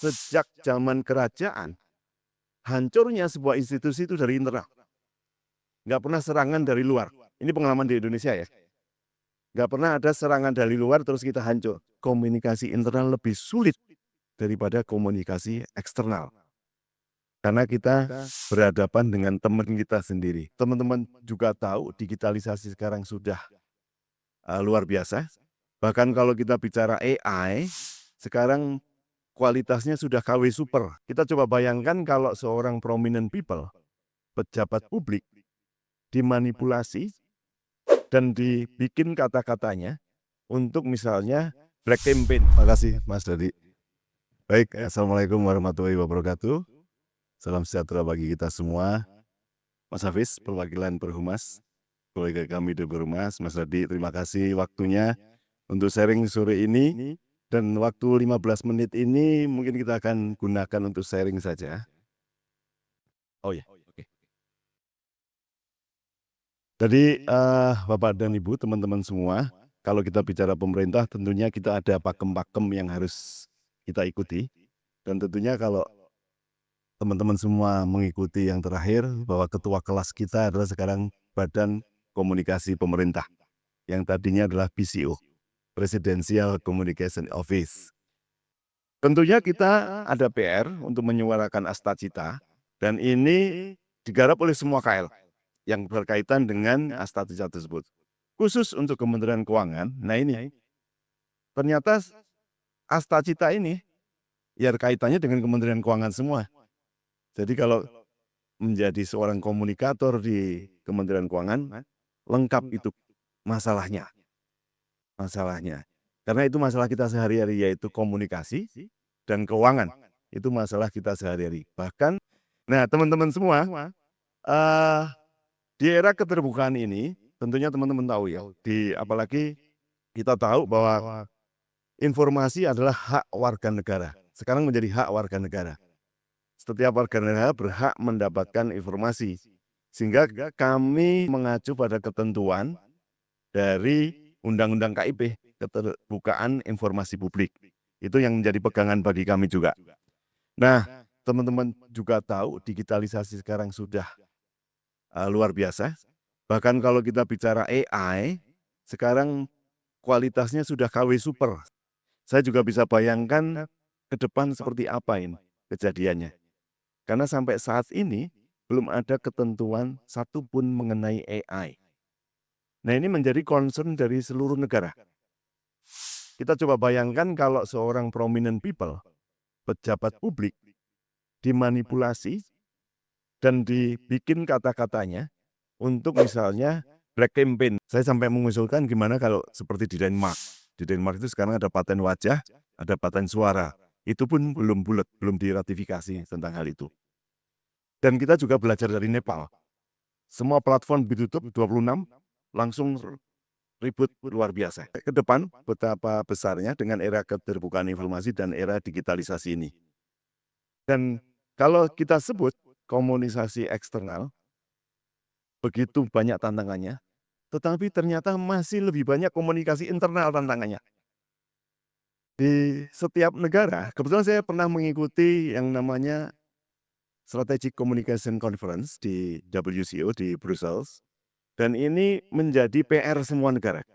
sejak zaman kerajaan, hancurnya sebuah institusi itu dari internal. Nggak pernah serangan dari luar. Ini pengalaman di Indonesia ya. Nggak pernah ada serangan dari luar terus kita hancur. Komunikasi internal lebih sulit daripada komunikasi eksternal. Karena kita berhadapan dengan teman kita sendiri. Teman-teman juga tahu digitalisasi sekarang sudah luar biasa. Bahkan kalau kita bicara AI, sekarang kualitasnya sudah KW super. Kita coba bayangkan kalau seorang prominent people, pejabat publik, dimanipulasi dan dibikin kata-katanya untuk misalnya black campaign. Makasih Mas Dadi. Baik, Assalamualaikum warahmatullahi wabarakatuh. Salam sejahtera bagi kita semua. Mas Hafiz, perwakilan Perhumas, kolega kami di Perhumas, Mas Dadi, terima kasih waktunya untuk sharing sore ini. Dan waktu 15 menit ini mungkin kita akan gunakan untuk sharing saja. Oh ya, oke. Jadi Bapak dan Ibu, teman-teman semua, kalau kita bicara pemerintah tentunya kita ada pakem-pakem yang harus kita ikuti. Dan tentunya kalau teman-teman semua mengikuti yang terakhir bahwa ketua kelas kita adalah sekarang Badan Komunikasi Pemerintah, yang tadinya adalah PCO, Presidential Communication Office. Tentunya kita ada PR untuk menyuarakan Astacita, dan ini digarap oleh semua KL yang berkaitan dengan Astacita tersebut. Khusus untuk Kementerian Keuangan, nah ini ternyata Astacita ini ya kaitannya dengan Kementerian Keuangan semua. Jadi kalau menjadi seorang komunikator di Kementerian Keuangan, lengkap itu masalahnya. Karena itu masalah kita sehari-hari, yaitu komunikasi dan keuangan. Itu masalah kita sehari-hari. Bahkan, nah teman-teman semua, di era keterbukaan ini, tentunya teman-teman tahu ya, apalagi kita tahu bahwa informasi adalah hak warga negara. Sekarang menjadi hak warga negara. Setiap warga negara berhak mendapatkan informasi. Sehingga kami mengacu pada ketentuan dari Undang-Undang KIP, Keterbukaan Informasi Publik. Itu yang menjadi pegangan bagi kami juga. Nah, teman-teman juga tahu digitalisasi sekarang sudah luar biasa. Bahkan kalau kita bicara AI, sekarang kualitasnya sudah KW super. Saya juga bisa bayangkan ke depan seperti apa ini kejadiannya. Karena sampai saat ini belum ada ketentuan satupun mengenai AI. Nah, ini menjadi concern dari seluruh negara. Kita coba bayangkan kalau seorang prominent people, pejabat publik, dimanipulasi dan dibikin kata-katanya untuk misalnya black campaign. Saya sampai mengusulkan gimana kalau seperti di Denmark. Di Denmark itu sekarang ada paten wajah, ada paten suara. Itu pun belum bulat, belum diratifikasi tentang hal itu. Dan kita juga belajar dari Nepal. Semua platform ditutup 26, langsung ribut luar biasa. Ke depan betapa besarnya dengan era keterbukaan informasi dan era digitalisasi ini. Dan kalau kita sebut komunikasi eksternal, begitu banyak tantangannya, tetapi ternyata masih lebih banyak komunikasi internal tantangannya. Di setiap negara, kebetulan saya pernah mengikuti yang namanya Strategic Communication Conference di WCO di Brussels, dan ini menjadi PR semua negara,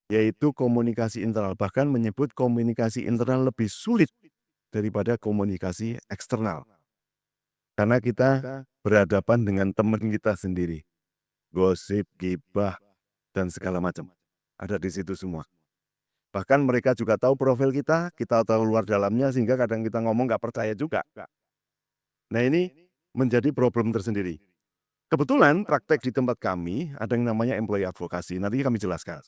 yaitu komunikasi internal. Bahkan menyebut komunikasi internal lebih sulit daripada komunikasi eksternal. Karena kita berhadapan dengan teman kita sendiri. Gosip, gibah, dan segala macam. Ada di situ semua. Bahkan mereka juga tahu profil kita tahu luar dalamnya, sehingga kadang kita ngomong nggak percaya juga. Nah, ini menjadi problem tersendiri. Kebetulan praktek di tempat kami ada yang namanya employee advocacy, nanti kami jelaskan.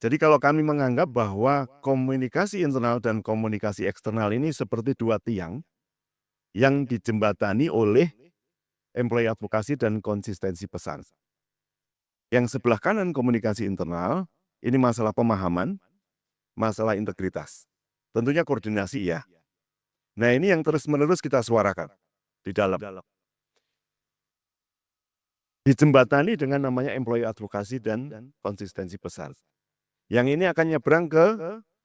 Jadi kalau kami menganggap bahwa komunikasi internal dan komunikasi eksternal ini seperti dua tiang yang dijembatani oleh employee advocacy dan konsistensi pesan. Yang sebelah kanan komunikasi internal, ini masalah pemahaman, masalah integritas. Tentunya koordinasi ya. Nah, ini yang terus-menerus kita suarakan di dalam. Dijembatani dengan namanya employee advocacy dan konsistensi pesan. Yang ini akan nyebrang ke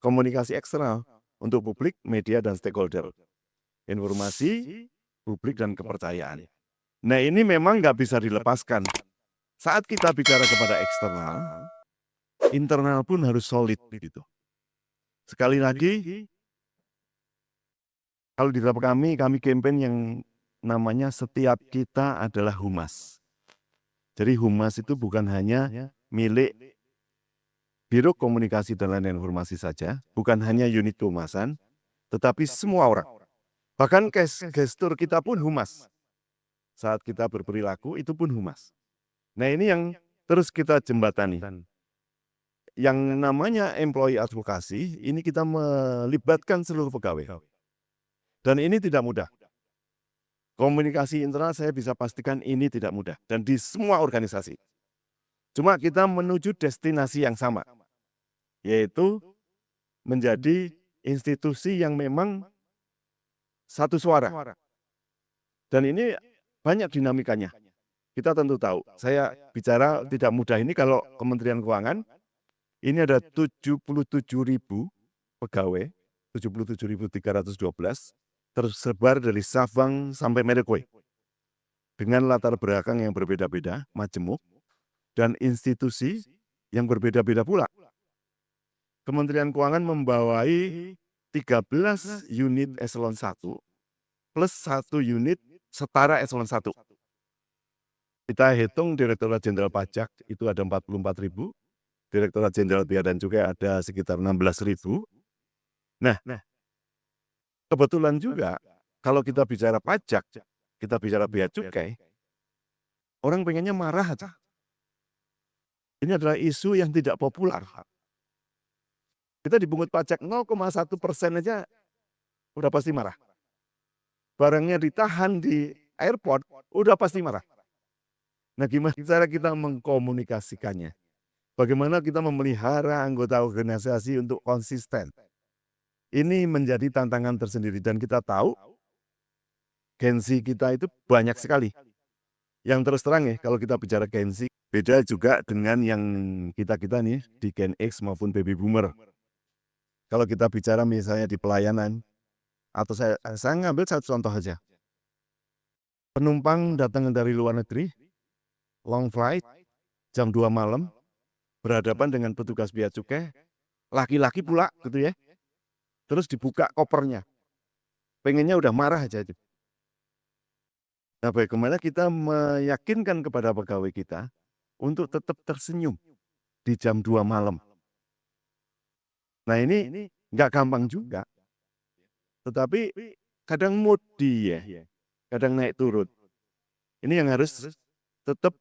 komunikasi eksternal. untuk publik, media, dan stakeholder. Informasi, publik, dan kepercayaan. Nah, ini memang nggak bisa dilepaskan. Saat kita bicara kepada eksternal, internal pun harus solid gitu. Sekali lagi, kalau di tempat kami campaign yang namanya setiap kita adalah humas. Jadi humas itu bukan hanya milik Biro Komunikasi dan Layanan Informasi saja, bukan hanya unit kehumasan, tetapi semua orang. Bahkan gestur kita pun humas. Saat kita berperilaku itu pun humas. Nah, ini yang terus kita jembatani. Yang namanya employee advokasi, ini kita melibatkan seluruh pegawai. Dan ini tidak mudah. Komunikasi internal saya bisa pastikan ini tidak mudah. Dan di semua organisasi. Cuma kita menuju destinasi yang sama. Yaitu menjadi institusi yang memang satu suara. Dan ini banyak dinamikanya. Kita tentu tahu, saya bicara tidak mudah ini kalau Kementerian Keuangan, ini ada 77.000 pegawai, 77.312, tersebar dari Sabang sampai Merauke. Dengan latar belakang yang berbeda-beda, majemuk, dan institusi yang berbeda-beda pula. Kementerian Keuangan membawai 13 unit eselon 1 plus 1 unit setara eselon 1. Kita hitung Direktorat Jenderal Pajak itu ada 44.000, Direktorat Jenderal Bea dan Cukai ada sekitar 16.000. Nah, kebetulan juga kalau kita bicara pajak, kita bicara bea cukai, orang pengennya marah aja. Ini adalah isu yang tidak populer. Kita dibungut pajak 0,1% aja udah pasti marah. Barangnya ditahan di airport, udah pasti marah. Nah, gimana cara kita mengkomunikasikannya? Bagaimana kita memelihara anggota organisasi untuk konsisten? Ini menjadi tantangan tersendiri dan kita tahu gengsi kita itu banyak sekali. Yang terus terang ya, kalau kita bicara gengsi, beda juga dengan yang kita-kita nih di Gen X maupun Baby Boomer. Kalau kita bicara misalnya di pelayanan, atau saya ngambil satu contoh aja. Penumpang datang dari luar negeri, long flight, jam 2 malam, berhadapan dengan petugas bea cukai, laki-laki pula gitu ya. Terus dibuka kopernya. Pengennya udah marah aja itu. Nah, bagaimana kita meyakinkan kepada pegawai kita untuk tetap tersenyum di jam 2 malam. Nah, ini nggak gampang juga. Tetapi kadang mood dia, kadang naik turun. Ini yang harus tetap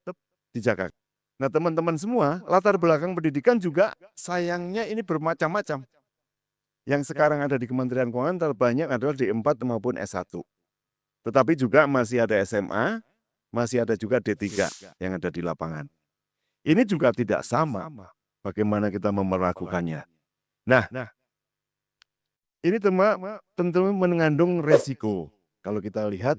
dijaga. Nah, teman-teman semua, latar belakang pendidikan juga sayangnya ini bermacam-macam. Yang sekarang ada di Kementerian Keuangan terbanyak adalah D4 maupun S1. Tetapi juga masih ada SMA, masih ada juga D3 yang ada di lapangan. Ini juga tidak sama bagaimana kita memperlakukannya. Nah, ini tentu mengandung resiko. Kalau kita lihat,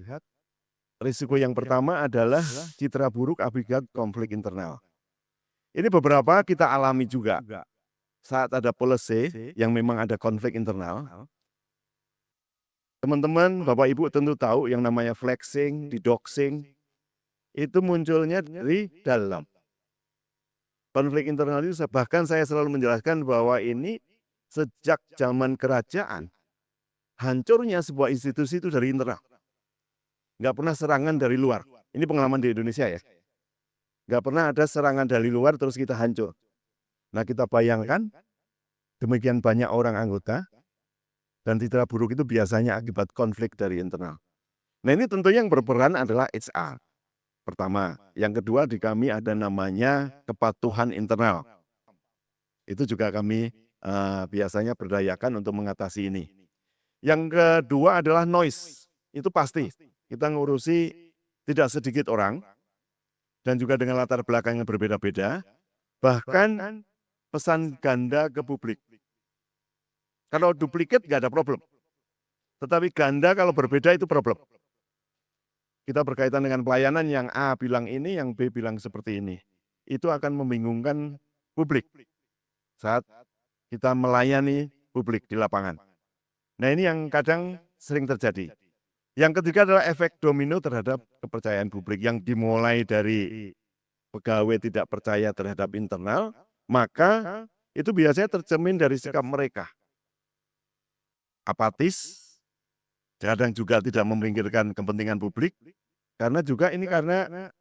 risiko yang pertama adalah citra buruk akibat konflik internal. Ini beberapa kita alami juga. Saat ada policy yang memang ada konflik internal, teman-teman, Bapak Ibu tentu tahu yang namanya flexing, doxing, itu munculnya dari dalam. Konflik internal itu bahkan saya selalu menjelaskan bahwa ini sejak zaman kerajaan, hancurnya sebuah institusi itu dari internal. Nggak pernah serangan dari luar. Ini pengalaman di Indonesia ya. Nggak pernah ada serangan dari luar terus kita hancur. Nah, kita bayangkan demikian banyak orang anggota dan citra buruk itu biasanya akibat konflik dari internal. Nah, ini tentunya yang berperan adalah HR. Pertama. Yang kedua di kami ada namanya kepatuhan internal. Itu juga kami biasanya berdayakan untuk mengatasi ini. Yang kedua adalah noise. Itu pasti. Kita ngurusi tidak sedikit orang dan juga dengan latar belakang yang berbeda-beda. Bahkan pesan ganda ke publik. Kalau duplikat nggak ada problem. Tetapi ganda kalau berbeda itu problem. Kita berkaitan dengan pelayanan yang A bilang ini, yang B bilang seperti ini. Itu akan membingungkan publik saat kita melayani publik di lapangan. Nah, ini yang kadang sering terjadi. Yang ketiga adalah efek domino terhadap kepercayaan publik yang dimulai dari pegawai tidak percaya terhadap internal, maka itu biasanya tercermin dari sikap mereka. Apatis, kadang juga tidak memikirkan kepentingan publik, karena juga ini karena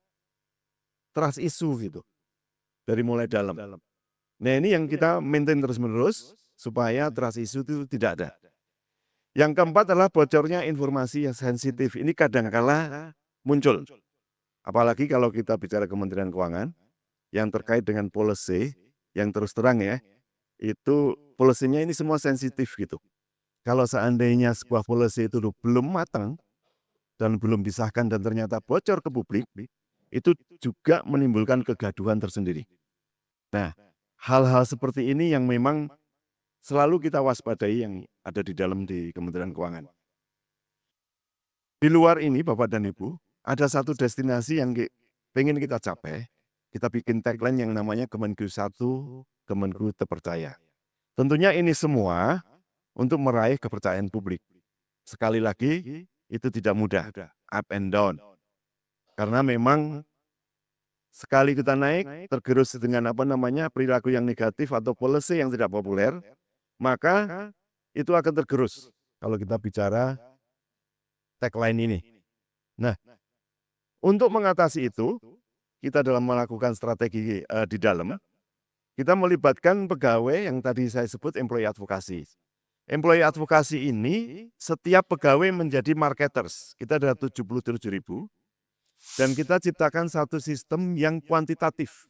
trust issue gitu, dari mulai dalam. Nah, ini yang kita maintain terus-menerus supaya trust issue itu tidak ada. Yang keempat adalah bocornya informasi yang sensitif. Ini kadang-kala muncul. Apalagi kalau kita bicara Kementerian Keuangan yang terkait dengan policy yang terus terang ya, itu policy-nya ini semua sensitif gitu. Kalau seandainya sebuah policy itu belum matang dan belum disahkan dan ternyata bocor ke publik, itu juga menimbulkan kegaduhan tersendiri. Nah, hal-hal seperti ini yang memang selalu kita waspadai yang ada di Kementerian Keuangan. Di luar ini Bapak dan Ibu, ada satu destinasi yang pengen kita capai. Kita bikin tagline yang namanya Kemenku 1, Kemenku Terpercaya. Tentunya ini semua untuk meraih kepercayaan publik. Sekali lagi, itu tidak mudah, up and down. Karena memang sekali kita naik, tergerus dengan perilaku yang negatif atau policy yang tidak populer, maka itu akan tergerus kalau kita bicara tagline ini. Nah, untuk mengatasi itu, kita dalam melakukan strategi di dalam, kita melibatkan pegawai yang tadi saya sebut employee advokasi. Employee advokasi ini setiap pegawai menjadi marketers. Kita ada 77.000 dan kita ciptakan satu sistem yang kuantitatif.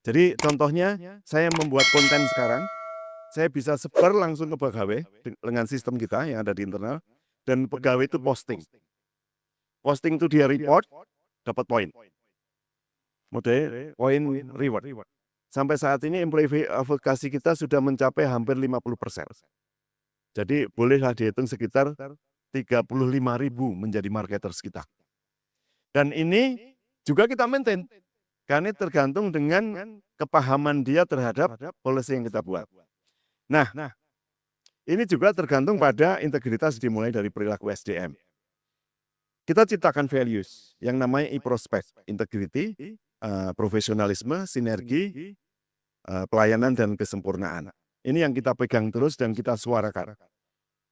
Jadi contohnya saya membuat konten sekarang, saya bisa sebar langsung ke pegawai dengan sistem kita yang ada di internal dan pegawai itu posting. Posting itu dia report, dapat poin. Model poin reward. Sampai saat ini employee advokasi kita sudah mencapai hampir 50%. Jadi bolehlah dihitung sekitar 35.000 menjadi marketers kita. Dan ini juga kita maintain, karena tergantung dengan kepahaman dia terhadap policy yang kita buat. Nah, ini juga tergantung pada integritas dimulai dari perilaku SDM. Kita ciptakan values yang namanya e-prospect, integrity, profesionalisme, sinergi, pelayanan dan kesempurnaan. Ini yang kita pegang terus dan kita suarakan.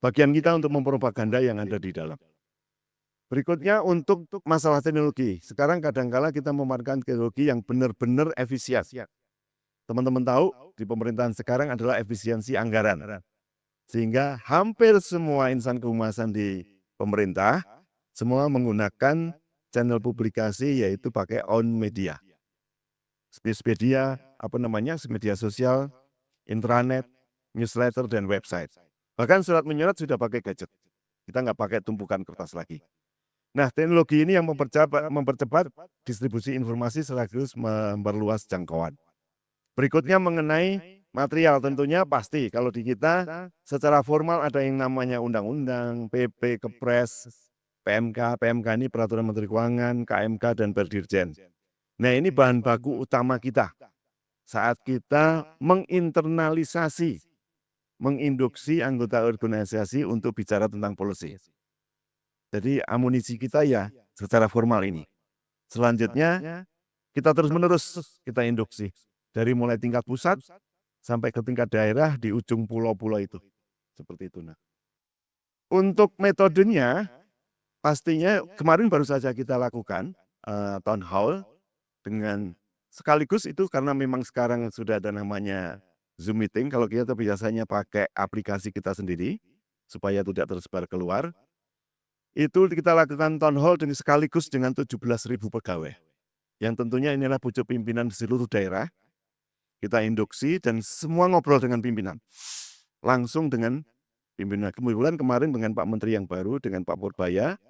Bagian kita untuk mempropaganda yang ada di dalam. Berikutnya untuk masalah teknologi. Sekarang kadang-kala kita memanfaatkan teknologi yang benar-benar efisien. Teman-teman tahu di pemerintahan sekarang adalah efisiensi anggaran. Sehingga hampir semua insan kehumasan di pemerintah semua menggunakan channel publikasi yaitu pakai own media. Media media sosial, intranet, newsletter, dan website. Bahkan surat menyurat sudah pakai gadget. Kita nggak pakai tumpukan kertas lagi. Nah, teknologi ini yang mempercepat distribusi informasi sekaligus memperluas jangkauan. Berikutnya mengenai material, tentunya pasti kalau di kita secara formal ada yang namanya undang-undang, PP, Kepres, PMK. PMK ini Peraturan Menteri Keuangan, KMK, dan Perdirjen. Nah, ini bahan baku utama kita saat kita menginternalisasi, menginduksi anggota organisasi untuk bicara tentang policy. Jadi amunisi kita ya secara formal ini. Selanjutnya kita terus-menerus kita induksi. Dari mulai tingkat pusat sampai ke tingkat daerah di ujung pulau-pulau itu. Seperti itu. Nah, untuk metodenya, pastinya kemarin baru saja kita lakukan town hall dengan sekaligus itu karena memang sekarang sudah ada namanya Zoom meeting. Kalau kita biasanya pakai aplikasi kita sendiri supaya tidak tersebar keluar. Itu kita lakukan town hall dan sekaligus dengan 17.000 pegawai. Yang tentunya inilah pucuk pimpinan di seluruh daerah. Kita induksi dan semua ngobrol dengan pimpinan. Langsung dengan pimpinan. Kemudian kemarin dengan Pak Menteri yang baru, dengan Pak Purbaya.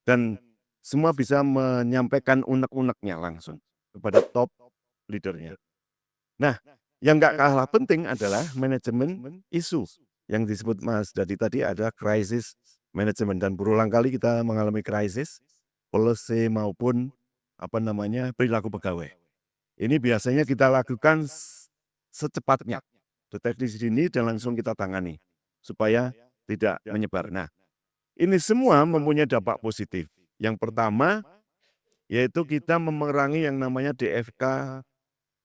Dan semua bisa menyampaikan unek-uneknya langsung kepada top leadernya. Nah, yang nggak kalah penting adalah manajemen isu. Yang disebut Mas Dadi tadi ada crisis management. Dan berulang kali kita mengalami krisis, policy maupun perilaku pegawai. Ini biasanya kita lakukan secepatnya, deteksi dini dan langsung kita tangani. supaya tidak menyebar. Nah, ini semua mempunyai dampak positif. Yang pertama, yaitu kita memerangi yang namanya DFK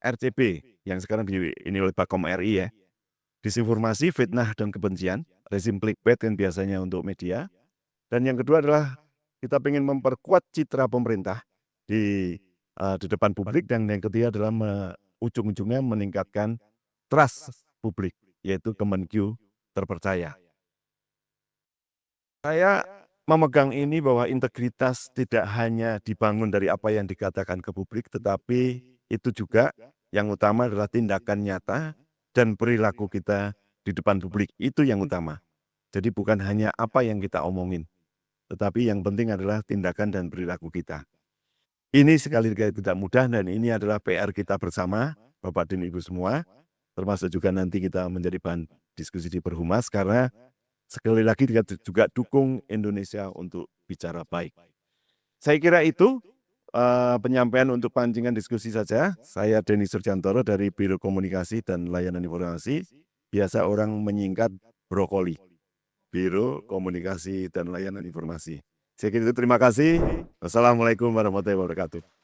RCB, yang sekarang ini oleh Bakom RI ya. Disinformasi, fitnah, dan kebencian, rezim clickbait kan biasanya untuk media. Dan yang kedua adalah kita ingin memperkuat citra pemerintah di depan publik, dan yang ketiga adalah ujung-ujungnya meningkatkan trust publik, yaitu Kemenq terpercaya. Saya memegang ini bahwa integritas tidak hanya dibangun dari apa yang dikatakan ke publik, tetapi itu juga yang utama adalah tindakan nyata dan perilaku kita di depan publik. Itu yang utama. Jadi bukan hanya apa yang kita omongin, tetapi yang penting adalah tindakan dan perilaku kita. Ini sekali lagi tidak mudah, dan ini adalah PR kita bersama, Bapak dan Ibu semua, termasuk juga nanti kita menjadi bahan diskusi di Perhumas, karena sekali lagi kita juga dukung Indonesia untuk bicara baik. Saya kira itu penyampaian untuk pancingan diskusi saja. Saya Denny Surjantoro dari Biro Komunikasi dan Layanan Informasi, biasa orang menyingkat Brokoli. Biro Komunikasi dan Layanan Informasi. Saya kira itu, terima kasih. Wassalamualaikum warahmatullahi wabarakatuh.